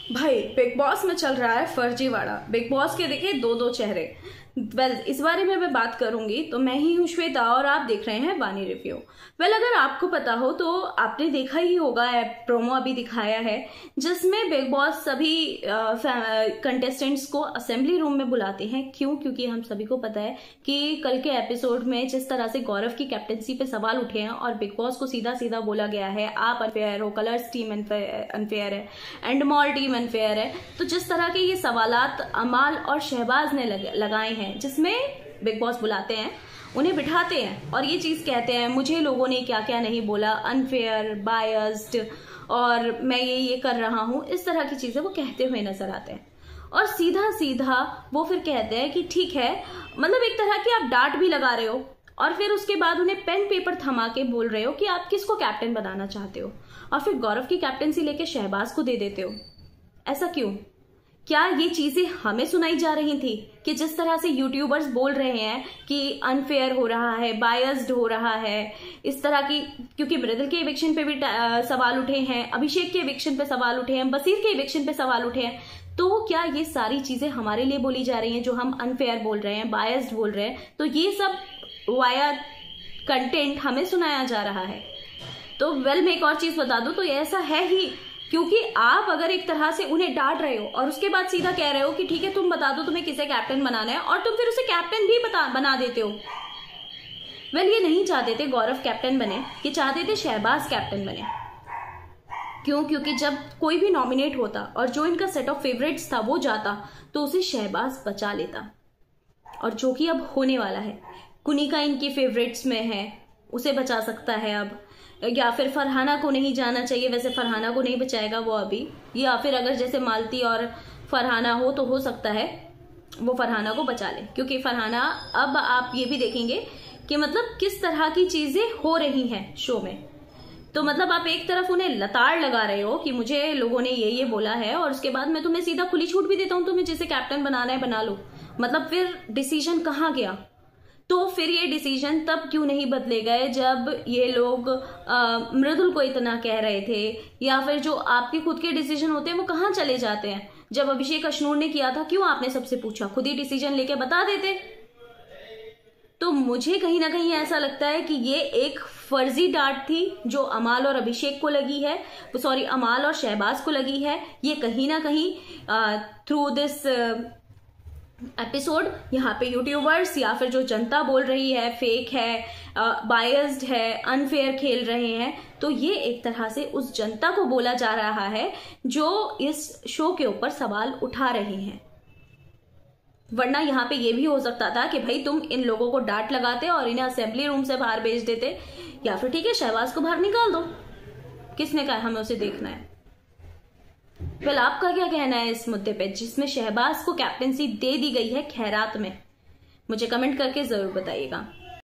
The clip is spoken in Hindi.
भाई बिग बॉस में चल रहा है फर्जीवाड़ा। बिग बॉस के देखे दो दो चेहरे। इस बारे में मैं बात करूंगी। तो मैं ही हूं श्वेता और आप देख रहे हैं वानी रिव्यू। अगर आपको पता हो तो आपने देखा ही होगा, प्रोमो अभी दिखाया है जिसमें बिग बॉस सभी कंटेस्टेंट्स को असेंबली रूम में बुलाते हैं। क्यों? क्योंकि हम सभी को पता है कि कल के एपिसोड में जिस तरह से गौरव की कैप्टेंसी पे सवाल उठे हैं और बिग बॉस को सीधा सीधा बोला गया है आप अनफेयर हो, कलर्स टीम अनफेयर है, एंड मॉल टीम अनफेयर है। तो जिस तरह के ये सवालात अमाल और शहबाज ने लगाए हैं, जिसमें बिग बॉस बुलाते हैं, उन्हें बिठाते हैं और ये चीज कहते हैं मुझे लोगों ने क्या क्या नहीं बोला, अनफेयर, बायस्ड, और मैं ये कर रहा हूं, इस तरह की चीजें वो कहते हुए नजर आते हैं। और सीधा सीधा वो फिर कहते हैं कि ठीक है, मतलब एक तरह की आप डांट भी लगा रहे हो और फिर उसके बाद उन्हें पेन पेपर थमा के बोल रहे हो कि आप किसको कैप्टन बनाना चाहते हो, और फिर गौरव की कैप्टनसी लेके शहबाज को दे देते हो। ऐसा क्यों? क्या ये चीजें हमें सुनाई जा रही थी कि जिस तरह से यूट्यूबर्स बोल रहे हैं कि अनफेयर हो रहा है, बायस्ड हो रहा है, इस तरह की, क्योंकि मृदुल के इविक्शन पे भी सवाल उठे हैं, अभिषेक के इविक्शन पे सवाल उठे हैं, बसीर के इविक्शन पे सवाल उठे हैं, तो क्या ये सारी चीजें हमारे लिए बोली जा रही हैं जो हम अनफेयर बोल रहे हैं, बायस्ड बोल रहे हैं? तो ये सब वाया कंटेंट हमें सुनाया जा रहा है। तो मैं एक और चीज बता दूं, तो ऐसा है ही, क्योंकि आप अगर एक तरह से उन्हें डांट रहे हो और उसके बाद सीधा कह रहे हो कि ठीक है तुम बता दो तुम्हें किसे कैप्टन बनाना है, और तुम फिर उसे कैप्टन भी बना देते हो। ये नहीं चाहते थे गौरव कैप्टन बने, ये चाहते थे शहबाज कैप्टन बने। क्यों? क्योंकि जब कोई भी नॉमिनेट होता और जो इनका सेट ऑफ फेवरेट्स था वो जाता तो उसे शहबाज बचा लेता, और जो कि अब होने वाला है। कुनिका इनकी फेवरेट्स में है, उसे बचा सकता है अब, या फिर फरहाना को नहीं जाना चाहिए, वैसे फरहाना को नहीं बचाएगा वो अभी, या फिर अगर जैसे मालती और फरहाना हो तो हो सकता है वो फरहाना को बचा ले, क्योंकि फरहाना, अब आप ये भी देखेंगे कि मतलब किस तरह की चीजें हो रही हैं शो में। तो मतलब आप एक तरफ उन्हें लताड़ लगा रहे हो कि मुझे लोगों ने ये बोला है, और उसके बाद मैं तुम्हें सीधा खुली छूट भी देता हूं, तुम्हें जिसे कैप्टन बनाना है बना लो। मतलब फिर डिसीजन कहाँ गया? तो फिर ये डिसीजन तब क्यों नहीं बदले गए जब ये लोग मृदुल को इतना कह रहे थे, या फिर जो आपके खुद के डिसीजन होते हैं वो कहाँ चले जाते हैं? जब अभिषेक अशनूर ने किया था, क्यों आपने सबसे पूछा? खुद ही डिसीजन लेके बता देते। तो मुझे कहीं ना कहीं ऐसा लगता है कि ये एक फर्जी डांट थी जो अमाल और अभिषेक को लगी है, सॉरी अमाल और शहबाज को लगी है। ये कहीं ना कहीं थ्रू दिस एपिसोड यहाँ पे यूट्यूबर्स या फिर जो जनता बोल रही है फेक है, बायस्ड है, अनफेयर खेल रहे हैं, तो ये एक तरह से उस जनता को बोला जा रहा है जो इस शो के ऊपर सवाल उठा रहे हैं। वरना यहाँ पे ये भी हो सकता था कि भाई तुम इन लोगों को डांट लगाते और इन्हें असेंबली रूम से बाहर भेज देते, या फिर ठीक है शहबाज को बाहर निकाल दो। किसने कहा हमें उसे देखना है? आपका क्या कहना है इस मुद्दे पे जिसमें शहबाज को कैप्टेंसी दे दी गई है खैरात में? मुझे कमेंट करके जरूर बताइएगा।